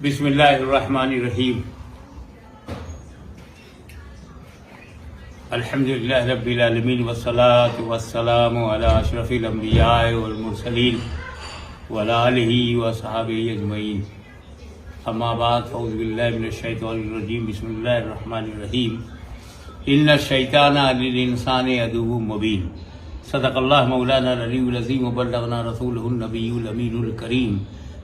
بسم اللہ الرحمن الرحیم الحمدللہ رب العالمین والصلاة والسلام علی اشرف الانبیاء والمرسلین وعلی آلہ وصحابہ اجمعین اما بعد فاعوذ باللہ من الشیطان الرجیم بسم اللہ الرحمن الرحیم ان الشیطان للانسان عدو مبین صدق اللہ مولانا العلی العظیم وبلغنا رسولہ النبی الامین الکریم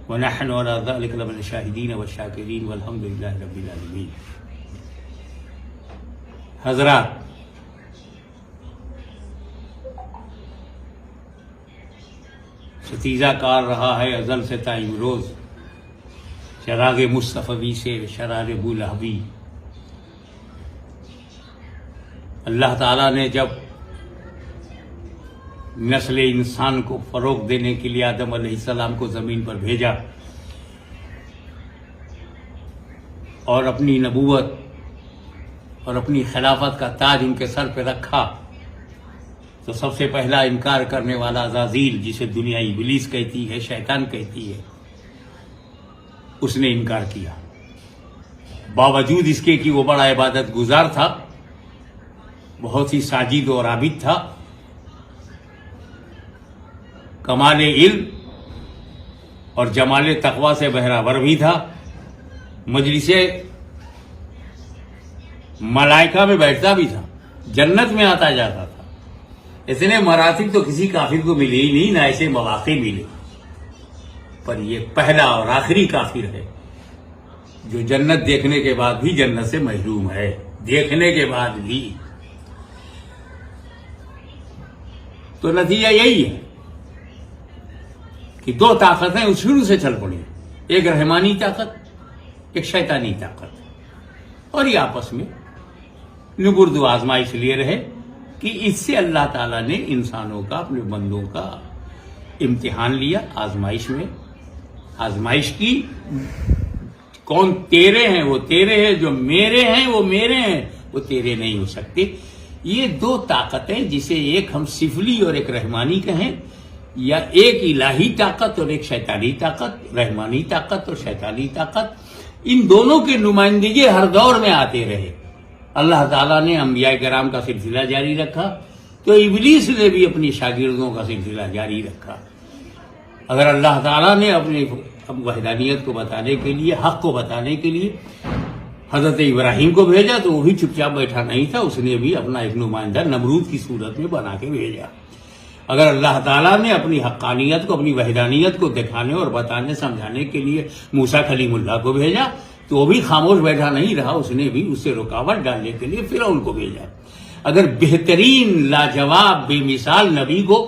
ونحن على ذلك لمن الشاهدين والشاكرين والحمد لله رب العالمين. حضرات، ستیزہ کار رہا ہے ازل سے تا امروز چراغ مصطفی سے شرار بولہبی. اللہ تعالیٰ نے جب نسل انسان کو فروغ دینے کے لیے آدم علیہ السلام کو زمین پر بھیجا اور اپنی نبوت اور اپنی خلافت کا تاج ان کے سر پہ رکھا تو سب سے پہلا انکار کرنے والا عزازیل، جسے دنیا ابلیس کہتی ہے، شیطان کہتی ہے، اس نے انکار کیا. باوجود اس کے کہ وہ بڑا عبادت گزار تھا، بہت ہی ساجد اور عابد تھا، کمال علم اور جمال تقوی سے بہرہور بھی تھا، مجلس ملائکہ میں بیٹھتا بھی تھا، جنت میں آتا جاتا تھا. اتنے مراتب تو کسی کافر کو ملے ہی نہیں، نہ ایسے مواقع ملے. پر یہ پہلا اور آخری کافر ہے جو جنت دیکھنے کے بعد بھی جنت سے محروم ہے، دیکھنے کے بعد بھی. تو نتیجہ یہی ہے کہ دو طاقتیں اس شروع سے چل پڑی، ایک رحمانی طاقت، ایک شیطانی طاقت، اور یہ آپس میں نبرد و آزمائش لیے رہے کہ اس سے اللہ تعالیٰ نے انسانوں کا، اپنے بندوں کا امتحان لیا. آزمائش کی. کون تیرے ہیں وہ تیرے ہیں، جو میرے ہیں وہ میرے ہیں، وہ تیرے نہیں ہو سکتے. یہ دو طاقتیں، جسے ایک ہم سفلی اور ایک رحمانی کہیں، یا ایک الہی طاقت اور ایک شیطانی طاقت، رحمانی طاقت اور شیطانی طاقت، ان دونوں کے نمائندگی ہر دور میں آتے رہے. اللہ تعالیٰ نے انبیاء کرام کا سلسلہ جاری رکھا تو ابلیس نے بھی اپنی شاگردوں کا سلسلہ جاری رکھا. اگر اللہ تعالیٰ نے اپنی وحدانیت کو بتانے کے لیے، حق کو بتانے کے لیے حضرت ابراہیم کو بھیجا تو وہ بھی چپ چاپ بیٹھا نہیں تھا، اس نے بھی اپنا ایک نمائندہ نمرود کی صورت میں بنا کے بھیجا. اگر اللہ تعالیٰ نے اپنی حقانیت کو، اپنی وحدانیت کو دکھانے اور بتانے سمجھانے کے لیے موسیٰ کلیم اللہ کو بھیجا تو وہ بھی خاموش بیٹھا نہیں رہا، اس نے بھی اس سے رکاوٹ ڈالنے کے لیے فرعون کو بھیجا. اگر بہترین لاجواب بے مثال نبی کو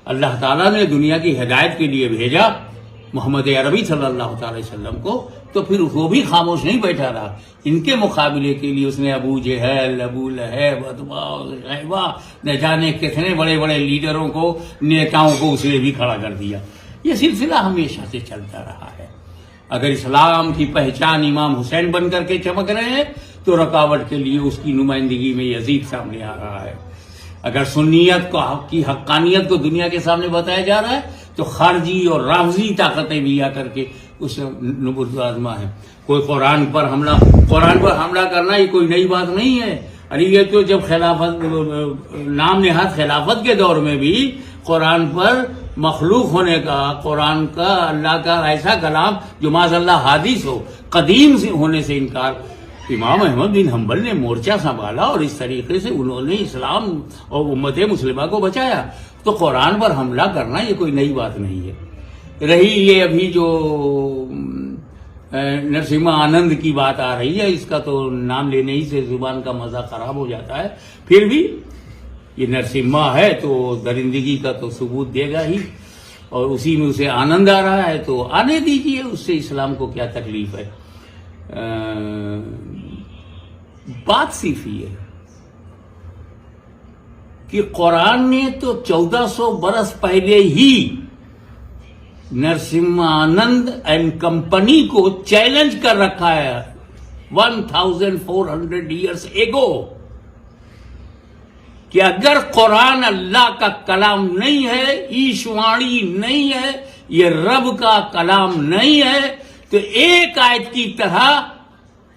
اللہ تعالیٰ نے دنیا کی ہدایت کے لیے بھیجا، محمد عربی صلی اللہ تعالی وسلم کو، تو پھر وہ بھی خاموش نہیں بیٹھا رہا. ان کے مقابلے کے لیے اس نے ابو جہل، ابو لہب، عتبہ، شیبہ، نہ جانے کتنے بڑے بڑے لیڈروں کو، نیتاؤں کو اس نے بھی کھڑا کر دیا. یہ سلسلہ ہمیشہ سے چلتا رہا ہے. اگر اسلام کی پہچان امام حسین بن کر کے چمک رہے ہیں تو رکاوٹ کے لیے اس کی نمائندگی میں یزید سامنے آ رہا ہے. اگر سنیت کی حقانیت کو دنیا کے سامنے بتایا جا رہا ہے تو خارجی اور رافضی طاقتیں بھی آ کر کے اس نبرد آزما ہے. کوئی قرآن پر حملہ کرنا یہ کوئی نئی بات نہیں ہے. ارے یہ تو جب خلافت، نام نہاد خلافت کے دور میں بھی قرآن پر مخلوق ہونے کا، قرآن کا، اللہ کا ایسا کلام جو معاذ اللہ حادث ہو، قدیم سے ہونے سے انکار، امام احمد بن حنبل نے مورچہ سنبھالا اور اس طریقے سے انہوں نے اسلام اور امت مسلمہ کو بچایا. تو قرآن پر حملہ کرنا یہ کوئی نئی بات نہیں ہے. رہی یہ ابھی جو نرسمہا آنند کی بات آ رہی ہے، اس کا تو نام لینے ہی سے زبان کا مزہ خراب ہو جاتا ہے. پھر بھی یہ نرسمہا ہے تو درندگی کا تو ثبوت دے گا ہی، اور اسی میں اسے آنند آ رہا ہے تو آنے دیجیے، اس سے اسلام کو کیا تکلیف ہے. بات صرف یہ ہے کہ قرآن نے تو 1400 برس پہلے ہی نرسمہا آنند اینڈ کمپنی کو چیلنج کر رکھا ہے 1400 ایئرس ایگو، کہ اگر قرآن اللہ کا کلام نہیں ہے، ایشوانی نہیں ہے، یہ رب کا کلام نہیں ہے، تو ایک آیت کی طرح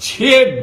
6